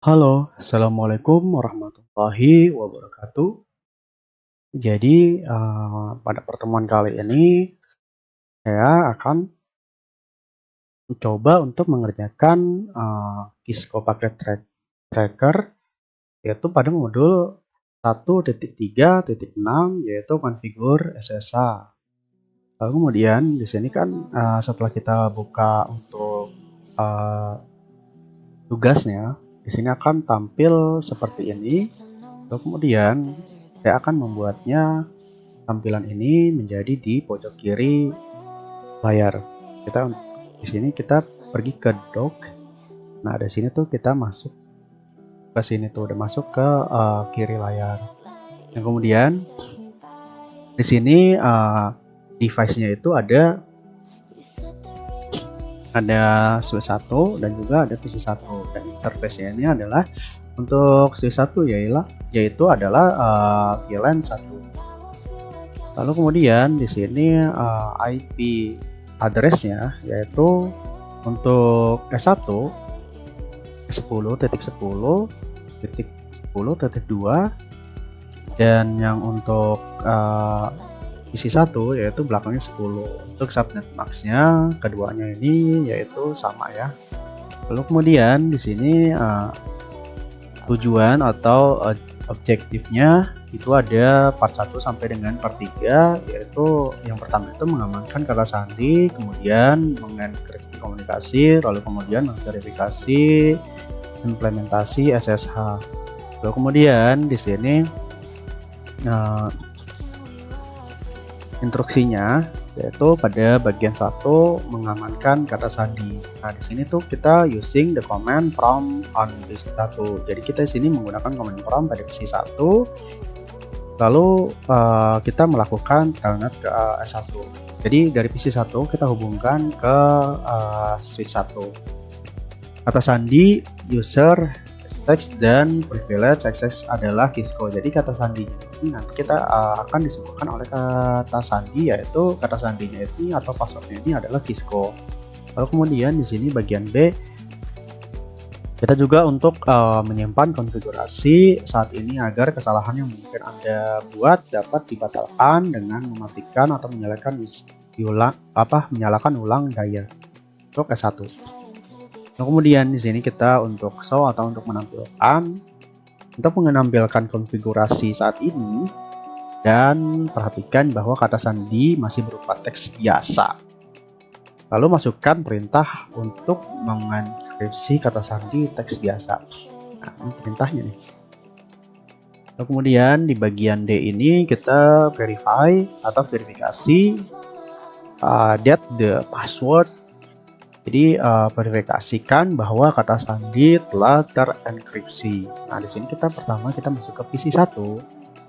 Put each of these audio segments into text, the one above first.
Halo, Assalamualaikum warahmatullahi wabarakatuh. Jadi, pada pertemuan kali ini, saya akan mencoba untuk mengerjakan Kisco pakai tracker, yaitu pada modul 1.3.6, yaitu konfigur SSH. Lalu kemudian di sini kan setelah kita buka untuk tugasnya, di sini akan tampil seperti ini. Lalu kemudian saya akan membuatnya tampilan ini menjadi di pojok kiri layar. Di sini kita pergi ke dock. Nah, di sini tuh kita masuk ke sini tuh udah masuk ke kiri layar. Yang kemudian di sini device-nya itu ada switch 1 dan juga ada PC1, dan interface-nya ini adalah untuk switch 1 yaitu adalah VLAN 1. Lalu kemudian di sini IP address-nya yaitu untuk S1 10.10.10.2, dan yang untuk PC1 yaitu belakangnya 10. Untuk subnet max-nya keduanya ini yaitu sama ya. Lalu kemudian di sini tujuan atau objektifnya itu ada part 1 sampai dengan part 3, yaitu yang pertama itu mengamankan kata sandi, kemudian mengenkripsi komunikasi, lalu kemudian memverifikasi implementasi SSH. Lalu kemudian di sini instruksinya yaitu pada bagian 1 mengamankan kata sandi. Nah, di sini tuh kita using the command prompt on PC1. Jadi kita di sini menggunakan command prompt pada PC1. Lalu kita melakukan telnet ke S1. Jadi dari PC1 kita hubungkan ke switch 1. Kata sandi, user, text, dan privilege access adalah Kisco. Jadi kata sandi ini nanti kita akan disebutkan oleh kata sandi, yaitu kata sandinya ini atau passwordnya ini adalah Kisco. Lalu kemudian di sini bagian B kita juga untuk menyimpan konfigurasi saat ini agar kesalahan yang mungkin Anda buat dapat dibatalkan dengan mematikan atau menyalakan ulang daya untuk S1. Nah, kemudian di sini kita untuk show atau untuk menampilkan konfigurasi saat ini, dan perhatikan bahwa kata sandi masih berupa teks biasa. Lalu masukkan perintah untuk mengenkripsi kata sandi teks biasa. Nah, ini perintahnya nih. Lalu kemudian di bagian D ini kita verifikasi that the password. Jadi verifikasikan bahwa kata sandi telah terenkripsi. Nah, di sini pertama kita masuk ke PC1,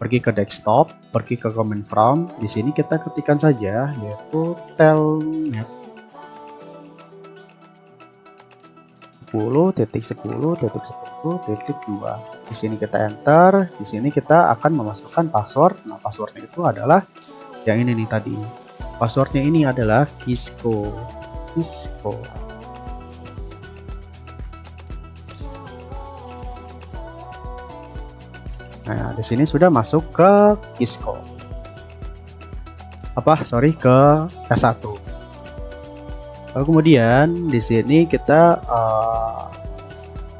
pergi ke desktop, pergi ke command prompt. Di sini kita ketikkan saja yaitu telnet 10.10.10.2. Di sini kita enter. Di sini kita akan memasukkan password. Nah, passwordnya itu adalah yang ini nih tadi. Passwordnya ini adalah Kisco. Nah, di sini sudah masuk ke Kisco. Ke S1. Lalu kemudian di sini kita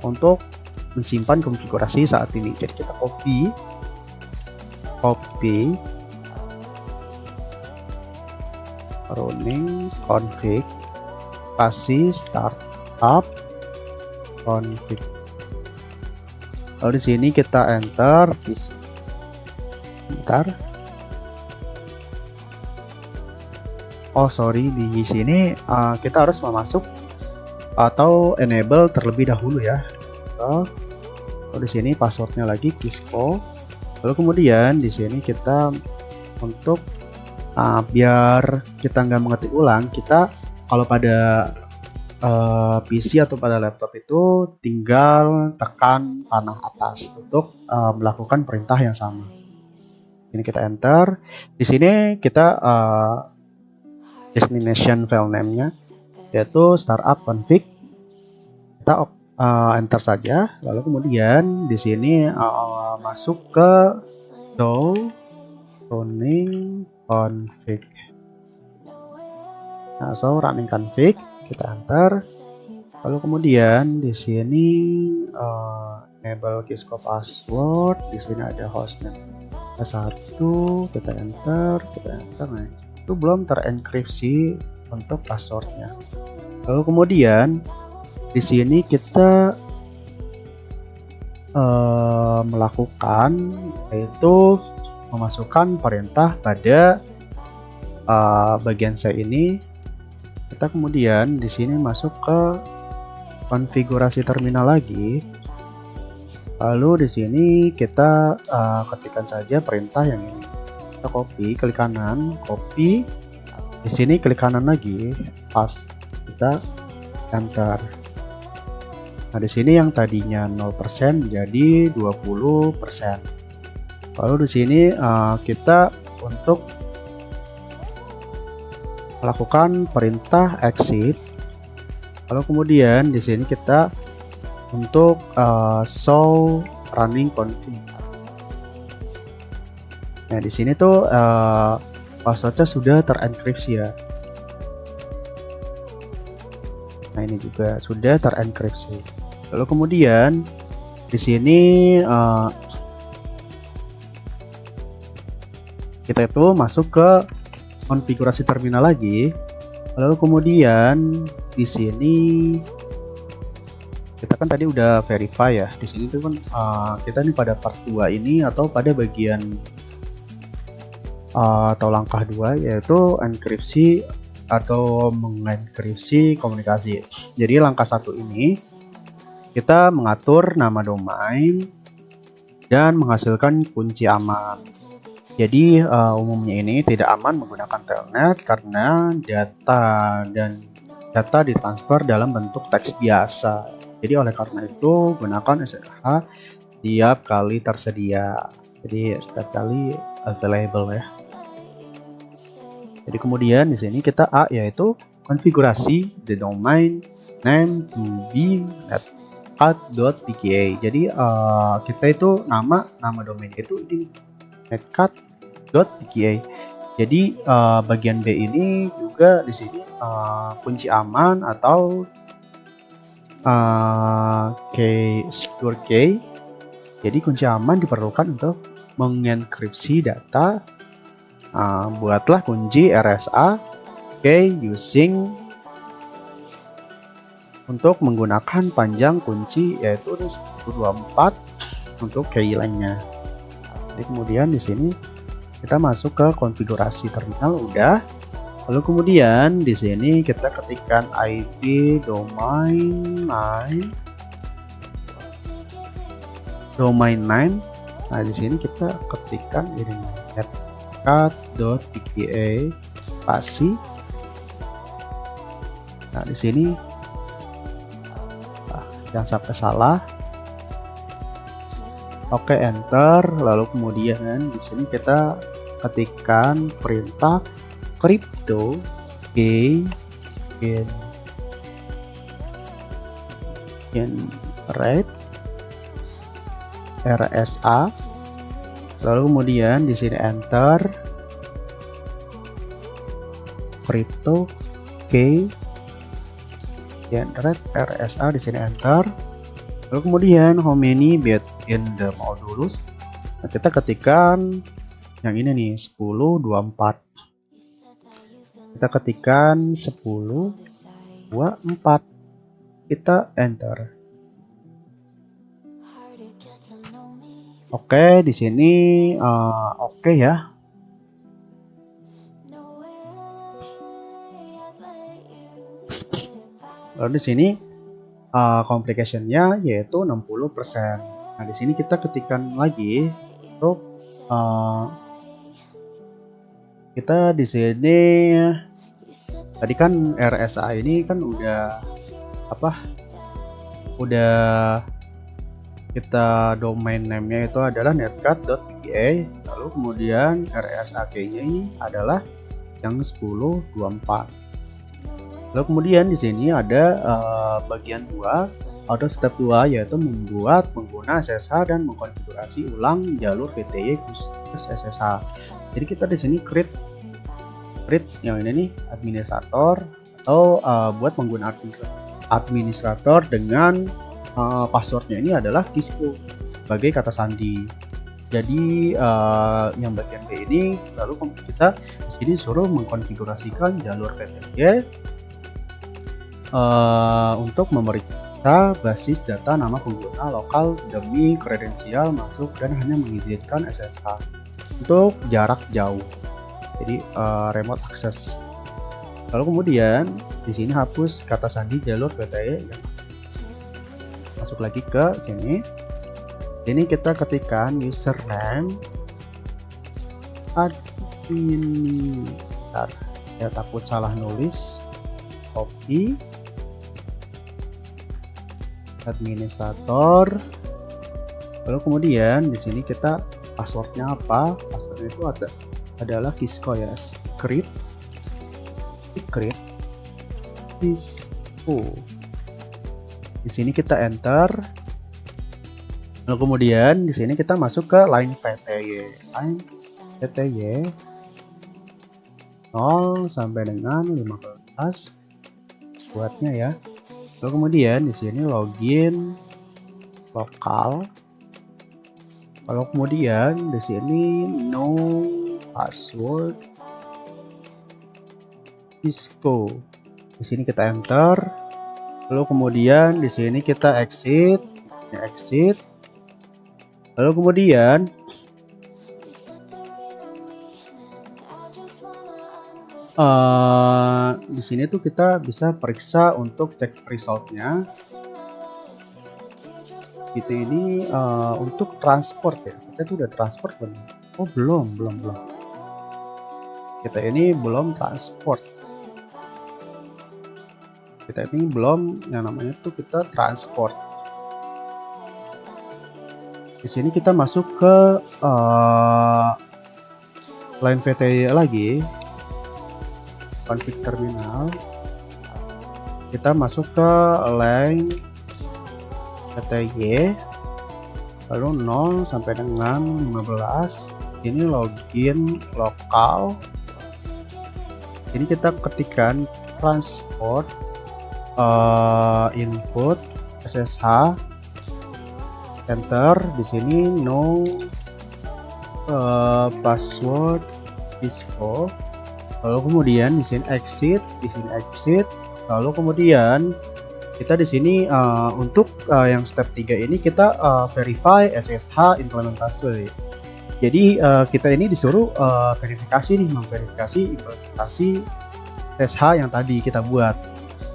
untuk mensimpan konfigurasi saat ini. Jadi kita copy running config, kasih startup config. Lalu di sini kita enter. Bentar. Di sini kita harus memasuk atau enable terlebih dahulu ya. Lalu di sini passwordnya lagi Kisco. Lalu kemudian di sini kita untuk biar kita nggak mengetik ulang, kita kalau pada PC atau pada laptop itu tinggal tekan panah atas untuk melakukan perintah yang sama. Ini kita enter. Di sini kita destination file name-nya yaitu startup config. Kita enter saja. Lalu kemudian di sini masuk ke show running config. Nah, so running config kita enter. Lalu kemudian di sini enable Cisco password. Di sini ada hostname satu, kita enter. Nah, itu belum terenkripsi untuk passwordnya. Lalu kemudian di sini kita melakukan yaitu memasukkan perintah pada bagian C ini. Kita kemudian di sini masuk ke konfigurasi terminal lagi. Lalu di sini kita ketikkan saja perintah yang ini. Kita copy, klik kanan, copy. Di sini klik kanan lagi, paste. Kita enter. Nah, di sini yang tadinya 0% jadi 20%. Lalu di sini kita untuk melakukan perintah exit. Lalu kemudian di sini kita untuk show running config. Nah, di sini tuh passwordnya sudah terenkripsi ya. Nah, ini juga sudah terenkripsi. Lalu kemudian di sini kita itu masuk ke konfigurasi terminal lagi. Lalu kemudian di sini kita kan tadi udah verify ya. Di sini tuh kan kita nih pada part 2 ini atau pada bagian atau langkah 2 yaitu enkripsi atau mengenkripsi komunikasi. Jadi langkah 1 ini kita mengatur nama domain dan menghasilkan kunci aman. Jadi umumnya ini tidak aman menggunakan telnet karena data ditransfer dalam bentuk teks biasa. Jadi oleh karena itu gunakan SSH setiap kali tersedia. Jadi setiap kali available ya. Jadi kemudian di sini kita yaitu konfigurasi the domain name to be netcat.pka. Jadi kita itu nama domain itu di netcat.pka. Jadi bagian B ini juga di sini kunci aman atau secure key. Jadi kunci aman diperlukan untuk mengenkripsi data. Buatlah kunci RSA key using untuk menggunakan panjang kunci yaitu 1024 untuk key lainnya. Jadi kemudian di sini kita masuk ke konfigurasi terminal udah. Lalu kemudian di sini kita ketikkan IP domain name. Nah, di sini kita ketikkan ini netcat.pka spasi. Nah, di sini jangan sampai salah. Oke, enter. Lalu kemudian di sini kita ketikkan perintah crypto generate RSA. Lalu kemudian di sini enter crypto generate RSA, di sini enter. Lalu kemudian how many bit in the modulus. Nah, kita ketikkan yang ini nih 1024. Kita ketikkan 1024. Kita enter. Oke, di sini oke ya. Lalu di sini complication-nya yaitu 60%. Nah, di sini kita ketikkan lagi untuk kita di sini tadi kan RSA ini kan udah kita domain name-nya itu adalah netcat.pka. Lalu kemudian RSA key-nya ini adalah yang 1024. Lalu kemudian di sini ada bagian 2 Atau step 2 yaitu membuat pengguna SSH dan mengkonfigurasi ulang jalur VTY khusus SSH. Jadi kita di sini create yang ini nih administrator atau buat pengguna administrator dengan passwordnya ini adalah Kisco sebagai kata sandi. Jadi yang bagian B ini lalu kita di sini suruh mengkonfigurasikan jalur VTY untuk memeriksa basis data nama pengguna lokal demi kredensial masuk dan hanya mengizinkan SSH untuk jarak jauh. Jadi remote access. Lalu kemudian di sini hapus kata sandi jalur VTY. Masuk lagi ke sini. Ini kita ketikkan username admin. Ya takut salah nulis. Copy administrator. Lalu kemudian di sini kita passwordnya apa? Passwordnya itu adalah Kisco ya. Secret Kisco. Di sini kita enter. Lalu kemudian di sini kita masuk ke line VTY. Line VTY 0 sampai dengan 15 buatnya ya. Lalu kemudian di sini login lokal. Lalu kemudian di sini no password Kisco. Di sini kita enter. Lalu kemudian di sini kita exit. Lalu kemudian di sini tuh kita bisa periksa untuk cek resultnya. Gitu ini untuk transport ya. Kita tuh udah transport belum? Oh belum. Kita ini belum transport. Kita ini belum yang namanya tuh kita transport. Di sini kita masuk ke line VTY lagi. Config terminal. Kita masuk ke line VTY. Lalu 0 sampai dengan 15. Ini login lokal. Ini kita ketikkan transport input SSH, enter. Di sini no password Kisco. Lalu kemudian di sini exit, Lalu kemudian kita di sini untuk yang step 3 ini kita verify SSH implementasi. Jadi kita ini disuruh memverifikasi implementasi SSH yang tadi kita buat.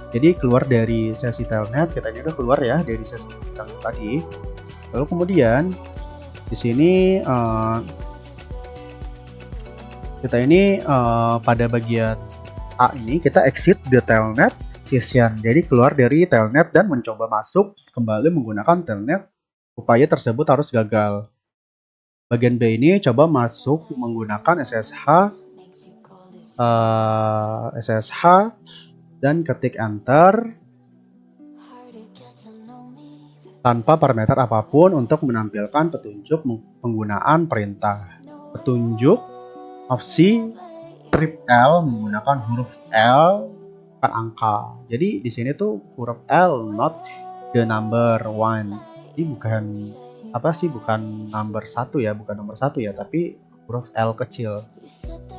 Jadi keluar dari sesi telnet, kita ini udah keluar ya dari sesi yang tadi. Lalu kemudian di sini kita ini pada bagian A ini kita exit the telnet session. Jadi keluar dari telnet dan mencoba masuk kembali menggunakan telnet. Upaya tersebut harus gagal. Bagian B ini coba masuk menggunakan SSH dan ketik enter tanpa parameter apapun untuk menampilkan petunjuk penggunaan perintah. Petunjuk opsi strip L menggunakan huruf L bukan angka. Jadi di sini tuh huruf L, not the number one. Ini bukan number 1 ya, tapi huruf L kecil.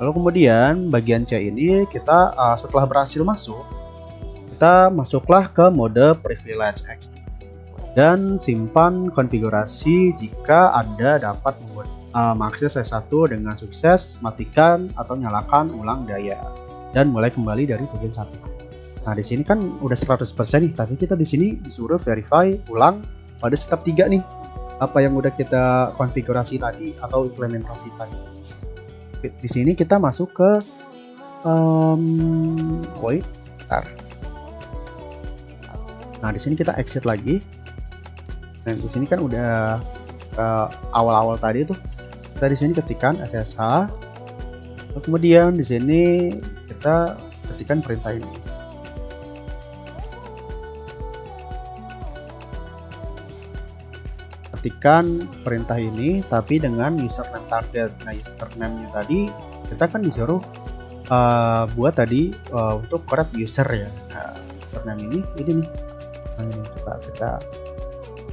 Lalu kemudian bagian C ini kita setelah berhasil masuk, kita masuklah ke mode privilege dan simpan konfigurasi jika Anda dapat mengakses S1 dengan sukses, matikan atau nyalakan ulang daya dan mulai kembali dari bagian 1. Nah, di sini kan udah 100% nih, tapi kita di sini disuruh verify ulang pada step 3 nih. Apa yang udah kita konfigurasi tadi atau implementasi tadi. Di sini kita masuk ke Nah, di sini kita exit lagi. Dan di sini kan udah awal-awal tadi tuh. Kita di sini ketikkan SSH. Kemudian di sini kita ketikkan perintah ini. ketikkan perintah ini tapi dengan username target. Nah, username-nya tadi kita kan disuruh buat tadi untuk create user ya. Nah, username ini nih. Nah, ini coba kita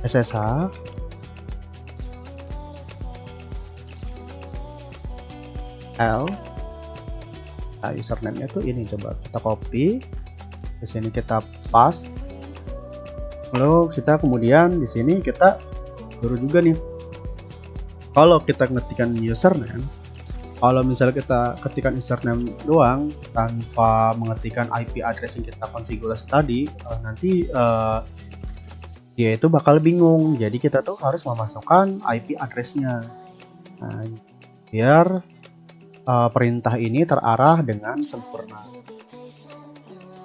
SSH. Nah, username-nya tuh ini, coba kita copy. Di sini kita paste. Lalu kita kemudian di sini kita suruh juga nih. Kalau kita ketikkan username, kalau misalnya kita ketikkan username doang tanpa mengetikkan IP address yang kita konfigurasi tadi, nanti dia itu bakal bingung. Jadi kita tuh harus memasukkan IP address-nya. Nah, biar perintah ini terarah dengan sempurna.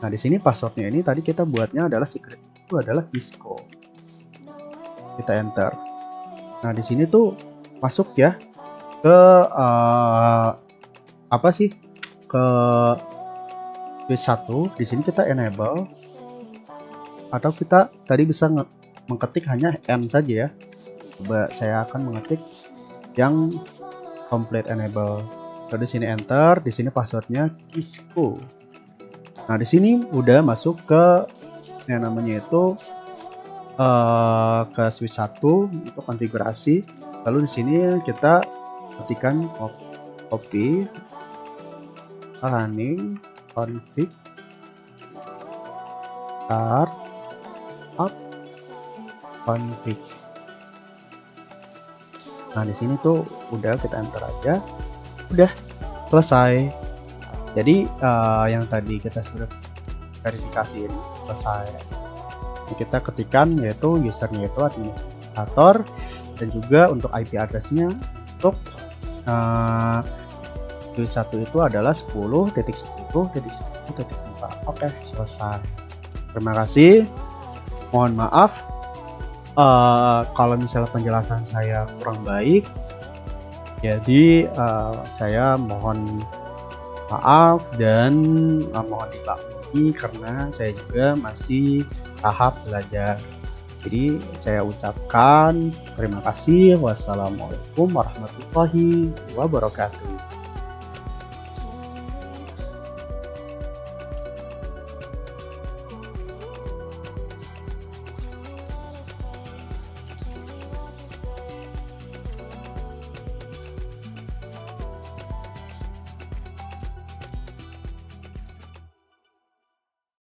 Nah, di sini passwordnya ini tadi kita buatnya adalah secret, itu adalah Kisco. Kita enter. Nah, di sini tuh masuk ya ke ke switch 1. Di sini kita enable, atau kita tadi bisa mengetik hanya N saja ya. Coba saya akan mengetik yang complete enable. Lalu di sini enter, di sini passwordnya Kisco. Nah, di sini udah masuk ke yang namanya itu ke switch 1 untuk konfigurasi. Lalu di sini kita ketikkan copy running config start up config. Nah, di sini tuh udah kita enter aja, udah selesai. Jadi yang tadi kita sudah verifikasi ini selesai. Jadi kita ketikkan yaitu usernya itu administrator, dan juga untuk IP address-nya untuk switch 1 itu adalah 10.10.10.4. Oke, selesai. Terima kasih. Mohon maaf kalau misalnya penjelasan saya kurang baik. Jadi saya mohon maaf dan mohon dimaklumi karena saya juga masih tahap belajar. Jadi saya ucapkan terima kasih. Wassalamualaikum warahmatullahi wabarakatuh.